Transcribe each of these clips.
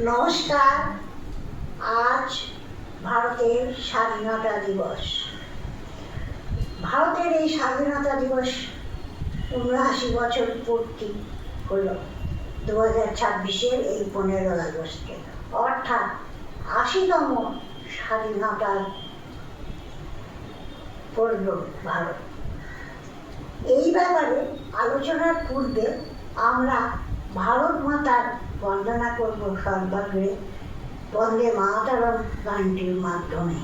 নমস্কার। আজ ভারতের স্বাধীনতা দিবস। ভারতের এই স্বাধীনতা দিবস ৭৯ বছর পূর্তি হলো ২০২৬-এর এই ১৫ আগস্টে, অর্থাৎ ৮০তম স্বাধীনতার পড়ল ভারত। এই ব্যাপারে আলোচনার পূর্বে আমরা ভারত মাতার বন্দনা করব সর্বাগ্রে বন্দে মাতরম গানটির মাধ্যমে।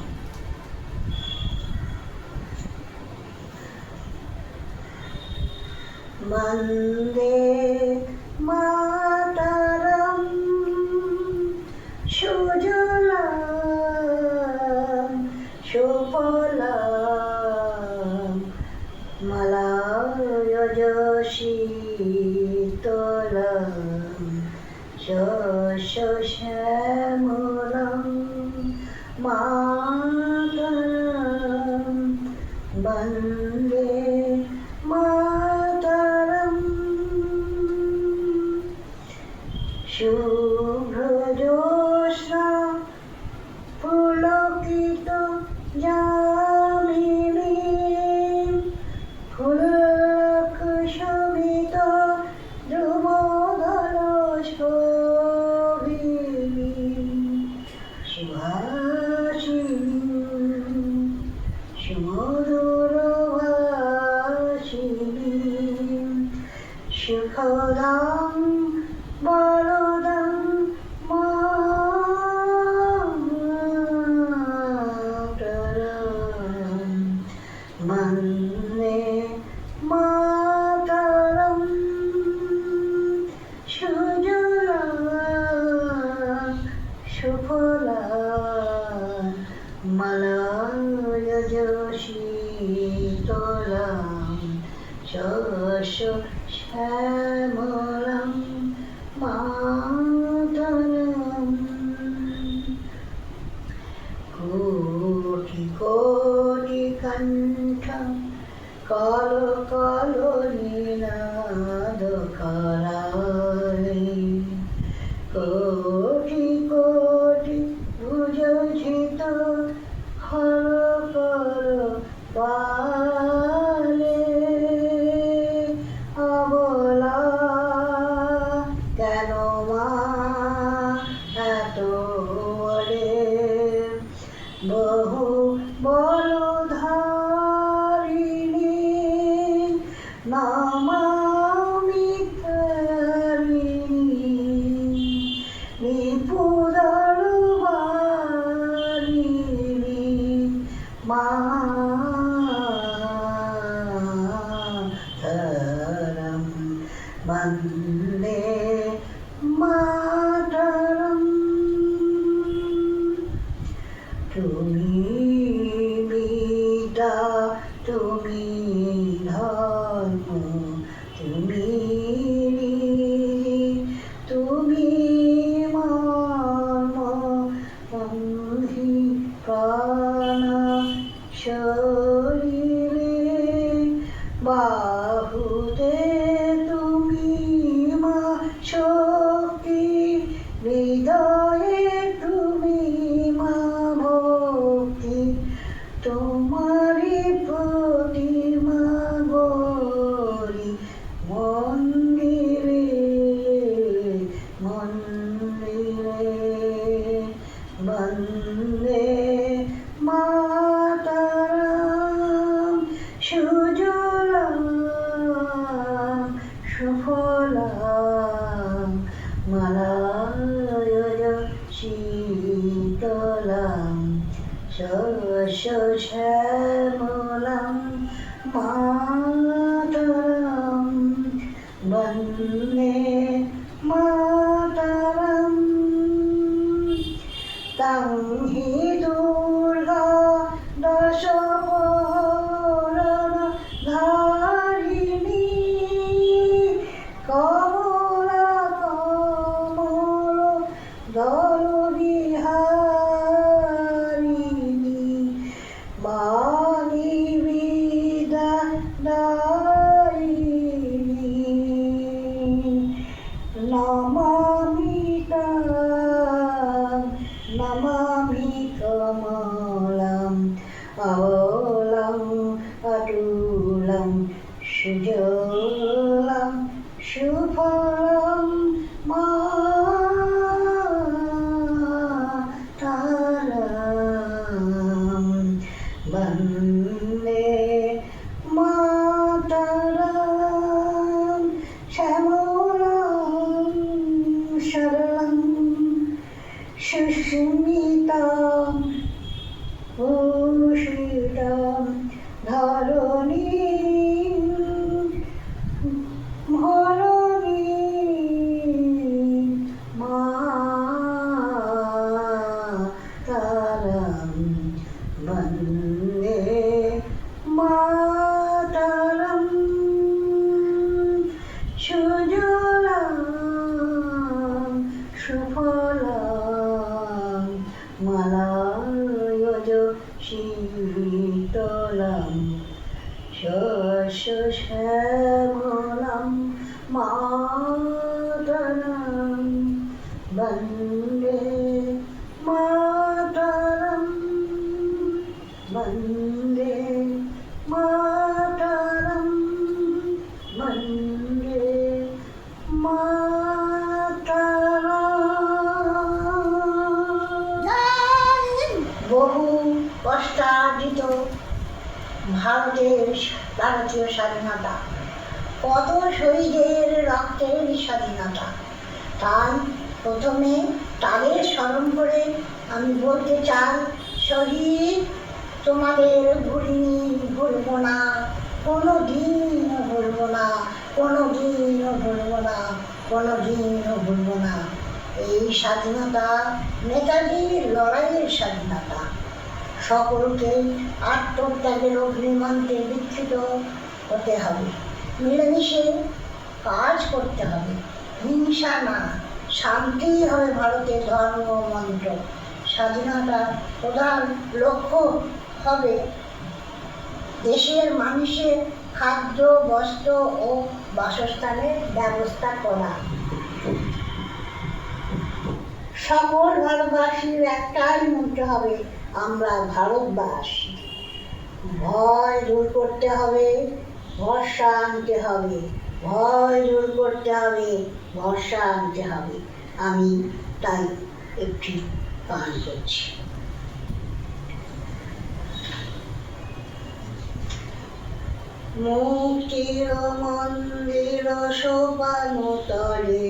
বন্দে মাতরম সুজলাম সুফলাম মলয়জ শীতলাম শস্য শ্যামলাম মাতরম বন্দে মাতরম। শুভ্র জ্যোৎস্না পুলকিত যামিনী ফুলক শোভিত ধ্রুবদল শোভিনী সুহাসিনী সুমধুর ভাষিনী সুখদাং বরদাং মাতরম বন্দে মাতরম সুজলাম সুফলাম মলয়জ শীতলাম শস্য শ্যামলাম মাতরম। কোটি কোটি কণ্ঠ কল কল নিনাদ করায়, কোটি কোটি ভুজঝিত হর কর বালে অবলা কেন মা এত বলে বহু বলধারিণী নমামি তারিণী নিপুদলবারিণী মাতরম বন্দে মাতরম। তুমি বিদ্যা তুমি ধর্ম তুমি তুমি মর্ম বন্ধি প্রাণ শরীরে বাহুতে তুমি মা শক্তি হৃদয়ে তুমি মা ভক্তি তোমারি প্রতিমা গৌরী মন্দিরে মন্দিরে বন্দে মাতরম সুজলাম সুফলাম মলয়জ শীতলাম শস্য শ্যামলাম মাতরম বন্দে মাতরম। তং হি দুর্গা দশ প্রহরণ ধারিণী কমলা কমল দল বিহারিণী বাণী বিদ্যা শস্যশ্যামলাং মাতরং বন্দে মাতরম বন্দে মাতরম বন্দে মাতরম। বহু কষ্টার্জিত ভারতীয় স্বাধীনতা, কত শহীদের রক্তের স্বাধীনতা। তাই প্রথমে তাদের স্মরণ করে আমি বলতে চাই, শহীদ তোমাদের ভুলিনি, ভুলব না, কোনো দিনও ভুলব না, কোনো দিনও ভুলব না, কোনো দিনও ভুলব না। এই স্বাধীনতা নেতাজির লড়াইয়ের স্বাধীনতা। সকলকে আত্মত্যাগের অগ্নিমন্ত্রে দীক্ষিত হতে হবে, মিলেমিশে কাজ করতে হবে। হিংসা না, শান্তি হবে ভারতের ধর্ম মন্ত্র। স্বাধীনতার প্রধান লক্ষ্য হবে দেশের মানুষের খাদ্য, বস্ত্র ও বাসস্থানের ব্যবস্থা করা। সকল ভারতবাসীর একটাই মন্ত্র হবে, আমরা ভারতবাসী। ভয় দূর করতে হবে, ভরসা আনতে হবে, ভয় দূর করতে হবে, ভরসা আনতে হবে। আমি তাই একটি গান করছি। মুক্তির মন্দির সোপান তলে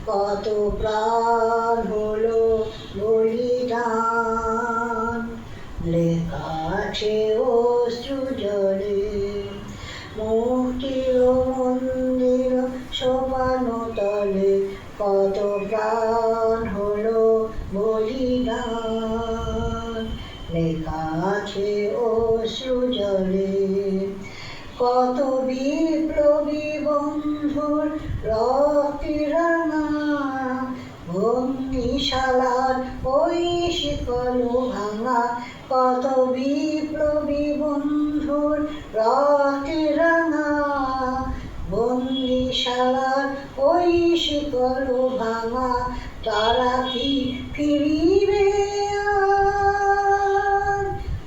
কত প্রাণ হলো বলিদান, লেখা আছে অশ্রু জলে। মুক্তির মন্দির সোপান তলে কত প্রাণ হলো বলিদান, লেখা আছে অশ্রু জলে। কত বিপ্লবী বন্ধুর রক্তে রাঙা বন্দিশালার ওই শিকল ভাঙা, কত বিপ্লবী বন্ধুর রক্তে রাঙা বন্দিশালার ওই শিকল ভাঙা। তারা কি ফিরিবে আর,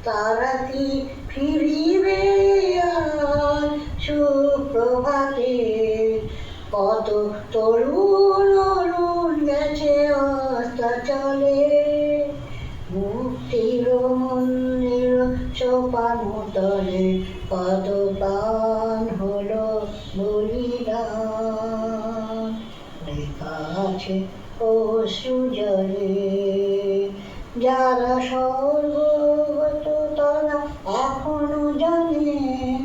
তারা কি ফিরিবে আর সুপ্রভাতে? কত তরুণ অরুণ গেছে অস্তাচলে, মুক্তির মন্দির সোপান তলে কত প্রাণ হলো বলিদান, লেখা আছে অশ্রু জলে। যারা স্বর্গগত তারা এখনো জানেন,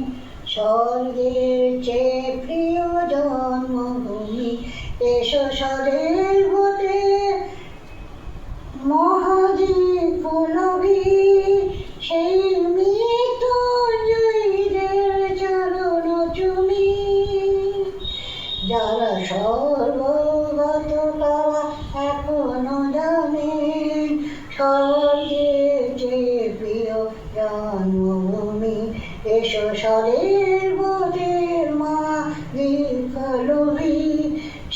স্বর্গের চেয়ে প্রিয় জন্মভূমি। এসো স্বদেশ হতে মহাদীপনবী, সেই মৃত্যুঞ্জয়ীদের চরণ চুমি। যারা স্বর্গগত তারা এখনো জানেন, স্বর্গের চেয়ে প্রিয় জন্মভূমি। এসো স্বদেশ বোধের মা দীপনবী,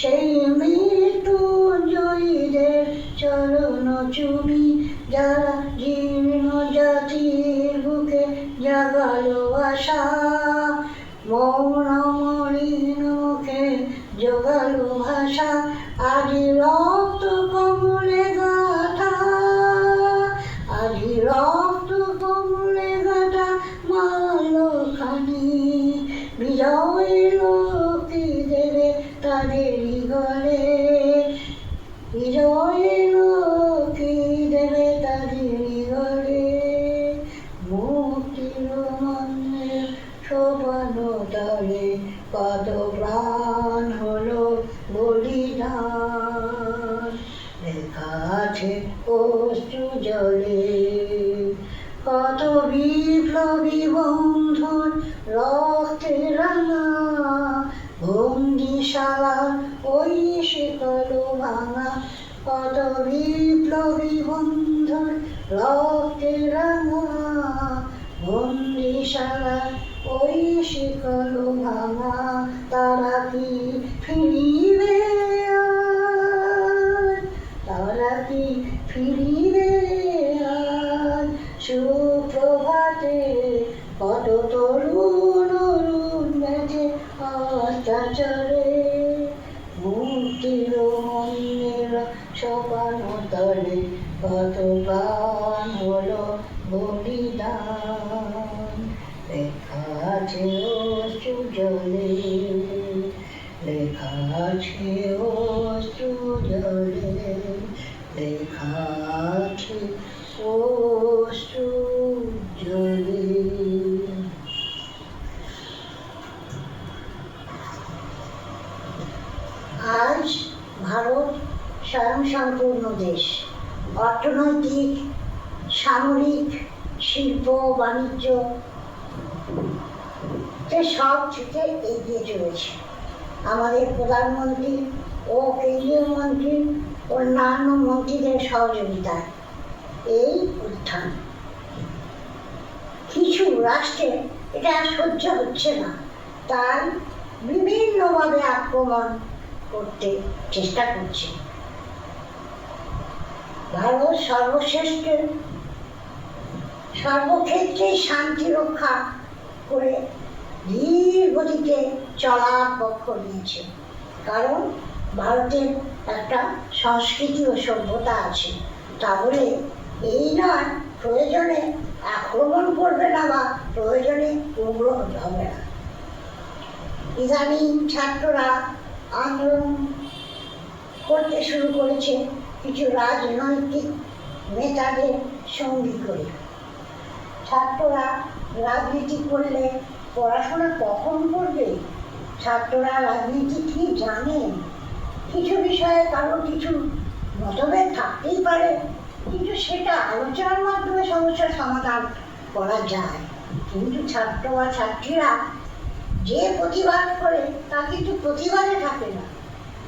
সেই মৃত্যুঞ্জয়ীদের চরণ চুমি। যারা জীর্ণ জাতির বুকে জাগালো আশা, মৌন মলিন মুখে জোগালো ভাষা। আজি রক্ত কমলে গাথা, আজি রক্ত কমলে গাথা মালখানি। বিজয়ের কি দেবে তাদেরই গলে, বিজয়ের কি দেবে তাদেরই গলে। মুক্তির মন্দির সোপান তলে কত প্রাণ হলো বলিদান, লেখা আছে অশ্রু জলে। কত বিপ্লবী বন্ধুর রক্তে রাঙা বন্দিশালার ওই শিকল ভাঙা, কত বিপ্লবী বন্ধুর রক্তে রাঙা বন্দিশালার ওই শিকল ভাঙা তারা কি ফিরিবে আজ? তারা কি ফিরিবে আজ? সুপ্রভাতে কত তরুণ অরুণ গেছে অত্যাচারে, মুক্তির মন্দির সোপান তলে কত প্রাণ হলো বলিদান। লেখা আছে অশ্রু জলে, লেখা আছে অশ্রু জলে, লেখা আছে অশ্রু জলে। আজ ভারত স্বয়ংসম্পূর্ণ দেশ। অর্থনৈতিক, সামরিক, শিল্প, বাণিজ্য সব থেকে এগিয়ে চলেছে। আমাদের প্রধানমন্ত্রী ও কেন্দ্রীয় মন্ত্রী অন্যান্য মন্ত্রীদের সহযোগিতায় এই উত্থান। কিছু রাষ্ট্রে এটা সহ্য হচ্ছে না, তাই বিভিন্নভাবে আক্রমণ করতে চেষ্টা করছে। ভারত সর্বক্ষেত্রেই শান্তি রক্ষা করে ধীর গতিতে চলার পক্ষ নিয়েছে, কারণ ভারতের একটা সংস্কৃতি ও সভ্যতা আছে। তা বলে এই নয় প্রয়োজনে আক্রমণ করবে না বা প্রয়োজনে উগ্র হতে হবে না। ইদানিং ছাত্ররা আন্দোলন করতে শুরু করেছে কিছু রাজনৈতিক নেতাদের সঙ্গী করে। ছাত্ররা রাজনীতি করলে পড়াশোনা কখন করবে? ছাত্ররা রাজনীতি কি জানে? কিছু বিষয়ে কারো কিছু মতভেদ থাকতেই পারে, কিন্তু সেটা আলোচনার মাধ্যমে সমস্যার সমাধান করা যায়। কিন্তু ছাত্র বা ছাত্রীরা যে প্রতিবাদ করে তা কিন্তু প্রতিবাদে থাকে না,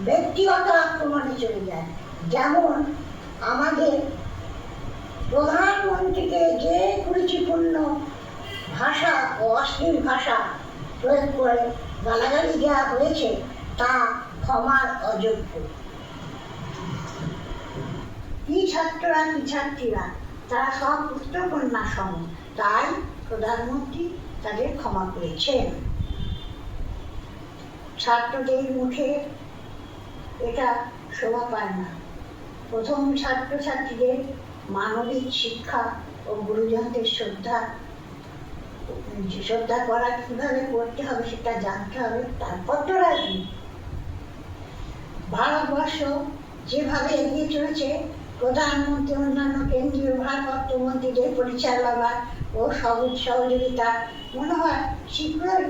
ব্যক্তিগত আক্রমণে চলে যায়। যেমন আমাদের প্রধানমন্ত্রীকে যে কুরুচিপূর্ণ ভাষা ও অশ্লীল ভাষা প্রয়োগ করে গালাগালি দেওয়া হয়েছে, তা ক্ষমার অযোগ্য। কি ছাত্ররা কি ছাত্রীরা, তারা সব পুত্রকন্যা সম, তাই প্রধানমন্ত্রী তাদের ক্ষমা করেছেন। ছাত্রদের মুখে এটা শোভা পায় না। প্রথম ছাত্রছাত্রীদের মানবিক শিক্ষা ও গুরুজনদের শ্রদ্ধা করা কিভাবে করতে হবে সেটা জানতে হবে, তারপর তো রাজনীতি। ভারতবর্ষ যেভাবে এগিয়ে চলেছে, প্রধানমন্ত্রী অন্যান্য কেন্দ্রীয় ভারপ্রাপ্ত মন্ত্রীদের পরিচালনা ও সবুজ সহযোগিতা মনে হয় শীঘ্রই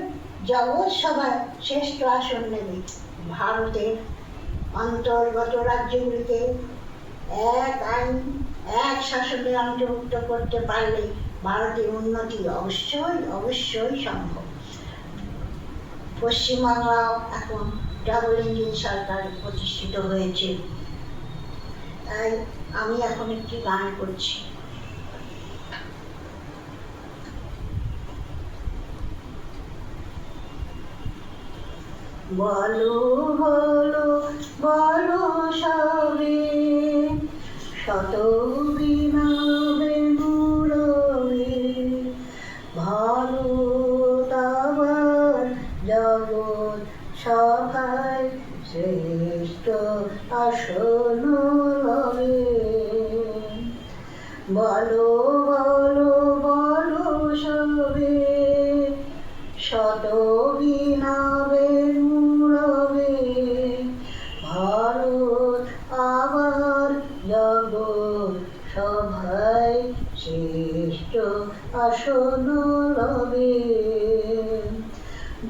জগৎ সভায় শ্রেষ্ঠ আসন নেবে। ভারতের অন্তর্গত রাজ্যগুলিকে এক আইন এক শাসনে অন্তর্ভুক্ত করতে পারলে ভারতের উন্নতি অবশ্যই সম্ভব। পশ্চিমবাংলাও এখন ডাবল ইঞ্জিন সরকার প্রতিষ্ঠিত হয়েছে। তাই আমি এখন একটি গান করছি। বলো বলো বলো সবে, শত বিনবে মুরবে, ভারত আবার জগৎ সভায় শ্রেষ্ঠ আসন লবে। বলো বলো বলো সবে, শত বিনবে মুরবে, ভারত আবার জগৎ সভায় শ্রেষ্ঠ আসন লবে।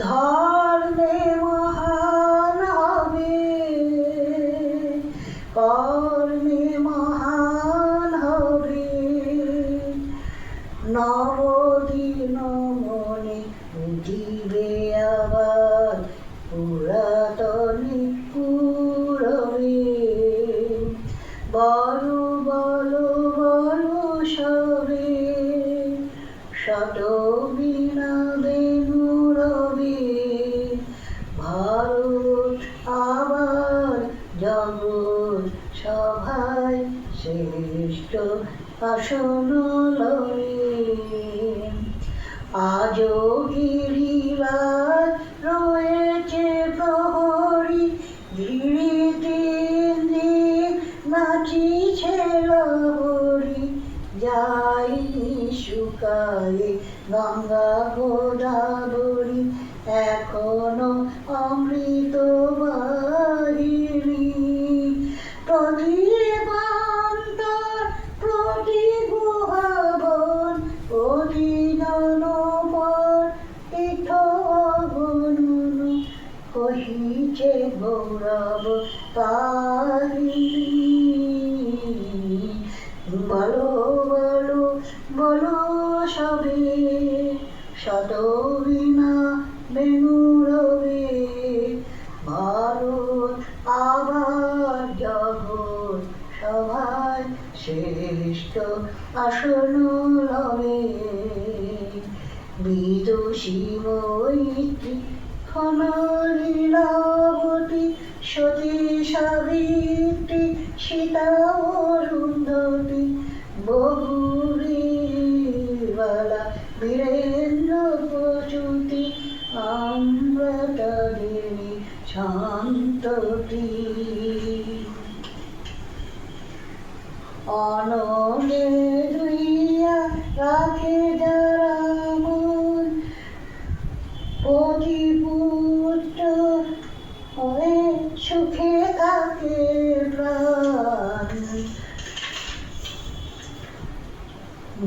ধর্মে মহান হবে, কর্মে মহান হবে, নবদিন মনে উঠিবে আবার পুরাতনে পুরবে। বলো বলো বলো সবে, শত বিনবে আসন লয়ে। আজও গিরিবাজ রয়েছে প্রহরী, গিরিতে নাচিছে লহরী। যায়নি শুকায়ে গঙ্গা গোদাবরী, এখনো অমৃত বাহিনী। প্রদীপান্তর প্রতি গুহাবন, প্রতি জনপদ তীর্থ অগণন, কহিছে গৌরব কাহিনী। বলো বলো বলো সবে, শত বীণা বেণুরবে। ভারত আবার জগৎ সভায় শ্রেষ্ঠ আসন লবে। বিদুষী মৈত্রী লীলাবতী, সতী সাবিত্রী সীতা অরুন্ধতী, বহুরীবালা বীরেন্দ্র প্রচুতি, আমরা তাদেরই সন্ততি। অনলে দুইয়া রাখে যারা মন, পতিপুত্র হয়ে সুখে থাকে প্রাণ।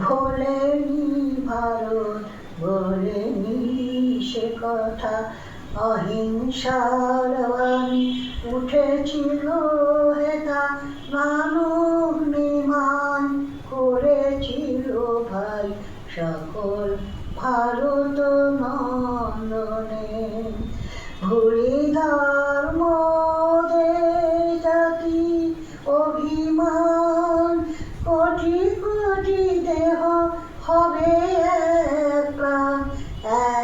ভোলেনি ভারত, ভোলেনি সে কথা, অহিংসার বাণী উঠেছিল হেতা। মানব নির্মাণ করেছিল ভাই সকল ভারত নন্দনে। ভুলি ধর্ম জাতি অভিমান, কোটি কোটি দেহ হবে এক প্রাণ।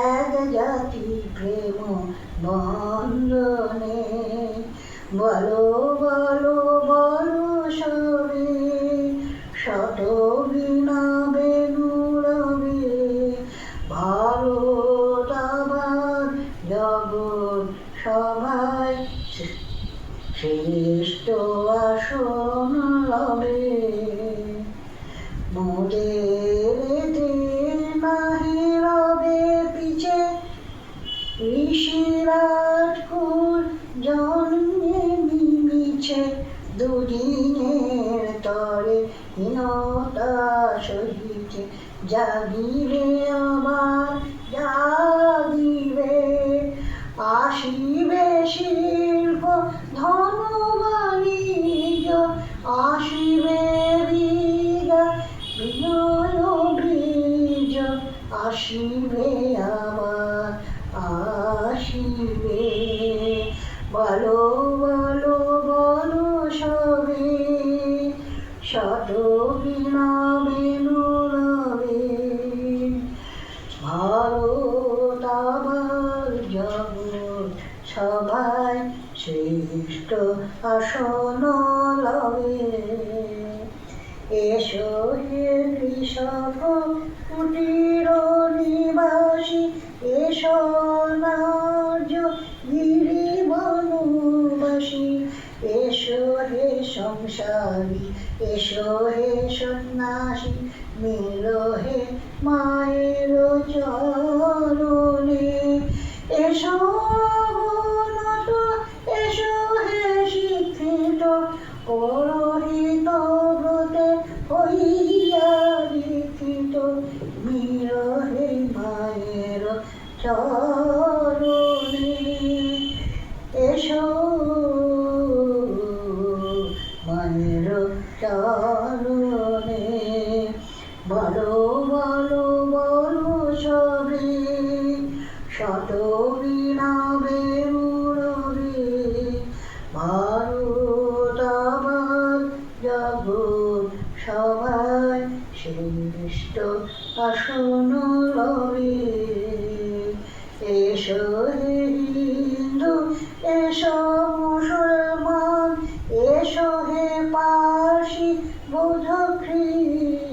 এক জাতি প্রেম বন্ধনে, বলো বলো বলো সবে, শত বীণা বেণুরবে। ভারত আবার জগৎ সভায় শ্রেষ্ঠ আসন লবে। মোদের নাহি রবে পিছে, ঋষিরাজকুল জন্মে মিছে। দুদিনের তরে হীনতা সহিছে, জাগিবে আবার জাগিবে। আসিবে শিল্প ধন বাণিজ্য, আসিবে বিদ্যা বিনয় বীর্য। আসিবে আবার আসিবে, বলো বলো বলো সবে, শত বীণা বেণুরবে। ভারত আবার জগৎ সভায় শ্রেষ্ঠ আসন লবে। এসো হে কৃষক কুটির নিবাসী, এসো নার্য গিরি বনবাসী। এসো হে সংসারী, এসো হে সন্ন্যাসী, মিলো হে মায়ের চরণে। এসো অবনত, এসো হে শিক্ষিত, পরহিত ব্রতে হইয়া দীক্ষিত। মিলো হে মায়ের চরণে, এসো মায়ের চরণে। বলো বলো বলো সবে, শত বীণা বেণুরবে। ভারত আবার জগৎ সভায় শ্রেষ্ঠ আসন লবে। এসো হে হিন্দু, এসো মুসলমান, এসো হে পার্সি বৌদ্ধ খ্রিস্টান।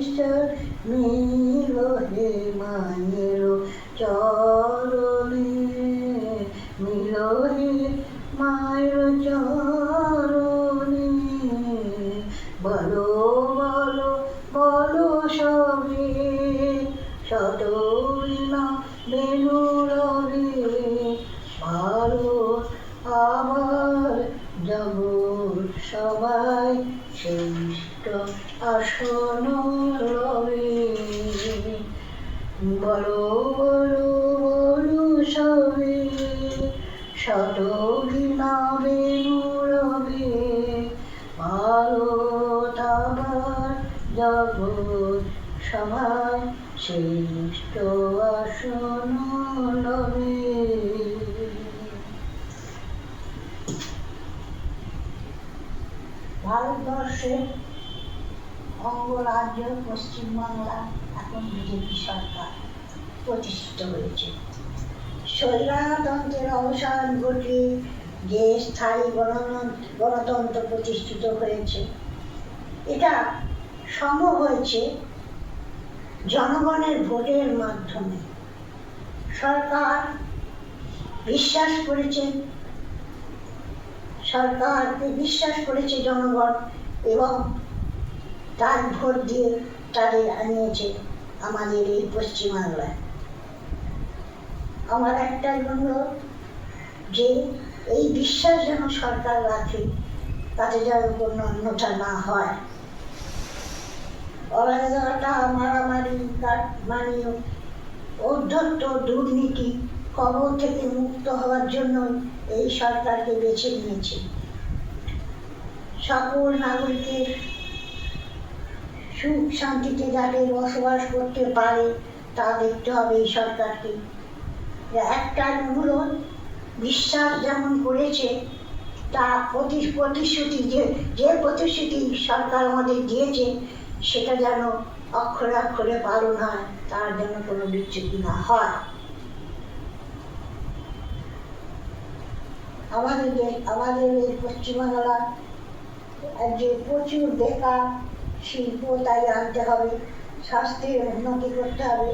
শতঘৃণাবেণুরবে ভারত আবার জগৎ সভায় শ্রেষ্ঠ আসন লবে। ভারতবর্ষের অঙ্গরাজ্য পশ্চিমবাংলা এখন বিজেপি সরকার প্রতিষ্ঠিত হয়েছে। স্বৈরতন্ত্রের অবসান ঘটিয়ে যে স্থায়ী গণতন্ত্র প্রতিষ্ঠিত হয়েছে, এটা সম্ভব হয়েছে জনগণের ভোটের মাধ্যমে। সরকার বিশ্বাস করেছে জনগণ, এবং তার ভোট দিয়ে তাদের আনিয়েছে আমাদের এই পশ্চিমবাংলায়। আমার একটাই অনুরোধ, যে এই বিশ্বাস যেন সরকার রাখে, তাতে যেন কোনো অন্যথা না হয়। অরাজকতা, মারামারি, কাটমানি, ঔদ্ধত্য, দুর্নীতি কবল থেকে মুক্ত হওয়ার জন্য এই সরকারকে বেছে নিয়েছে। সকল নাগরিকের সুখ শান্তিতে যাতে বসবাস করতে পারে, তা দেখতে হবে এই সরকারকে। একটা অনুরোধ, বিশ্বাস যেমন করেছে, তা প্রতিশ্রুতি যে প্রতিশ্রুতি সরকার আমাদের দিয়েছে, সেটা যেন অক্ষরে অক্ষরে পালন হয়, তার যেন কোনো বিচ্যুতি না হয়। আমাদের এই পশ্চিমবাংলা যে প্রচুর বেকার, শিল্প তাই আনতে হবে, স্বাস্থ্যের উন্নতি করতে হবে,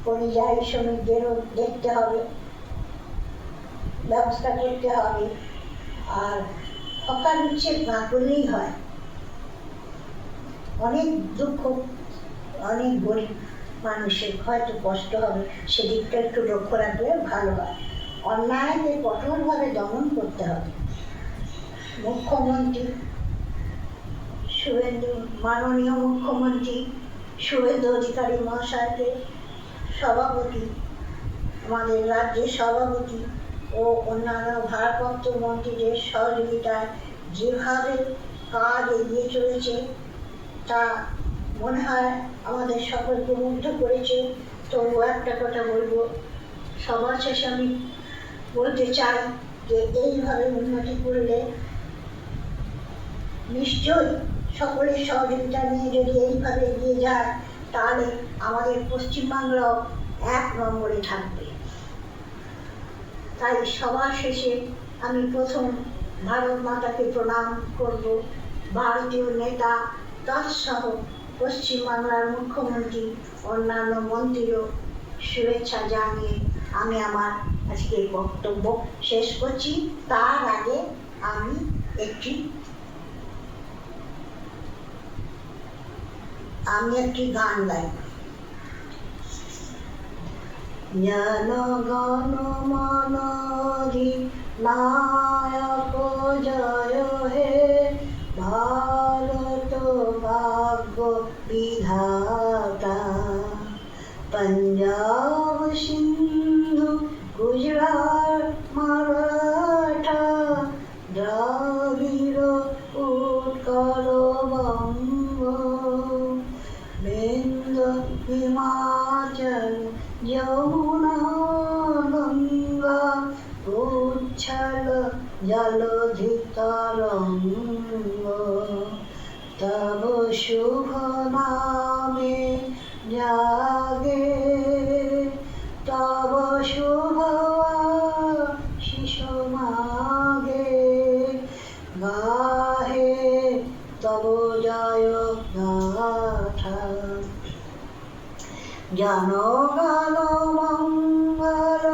পরিযায়ী শ্রমিকদেরও দেখতে হবে, ব্যবস্থা করতে হবে। আর হকার উচ্ছেদ না করলেই হয়। অনেক দুঃখ, অনেক গরিব মানুষের হয়তো কষ্ট হবে, সেদিকটা একটু লক্ষ্য রাখলে ভালো হয়। অন্যায়কে কঠোরভাবে দমন করতে হবে। মাননীয় মুখ্যমন্ত্রী শুভেন্দু অধিকারী মহাশয়কে, আমাদের রাজ্যের সভাপতি ও অন্যান্য ভারপ্রাপ্ত মন্ত্রীদের সহযোগিতায় যেভাবে কাজ এগিয়ে চলেছে, তা মনে হয় আমাদের সকলকে মুগ্ধ করেছে। তবু একটা কথা বলবো, সবার শেষে আমি বলতে চাই যে এইভাবে উন্নতি করলে, নিশ্চয়ই সকলের সহযোগিতা নিয়ে যদি এইভাবে এগিয়ে যায়, তাহলে আমাদের পশ্চিমবাংলাও 1 নম্বরে থাকবে। তাই সবার শেষে আমি প্রথম ভারত মাতাকে প্রণাম করব। ভারতীয় নেতা তৎসহ পশ্চিমবাংলার মুখ্যমন্ত্রী, অন্যান্য মন্ত্রীও শুভেচ্ছা জানিয়ে আমি আমার আজকের বক্তব্য শেষ করছি। তার আগে আমি একটি গান গাই। জনগণ মন নায়ক জয় হে, ভারত ভাগ্য বিধাতা। पंजाब सिंधु गुजरात मराठा, द्राविड़ उत्कल बंग, विंध्य हिमाचल यमुना गंगा, उच्छल जलधि तरंग। तब शुभ नामे जागे, तब शुभ आशीष मागे, गाहे तब जय गाथा। जनगण मंगल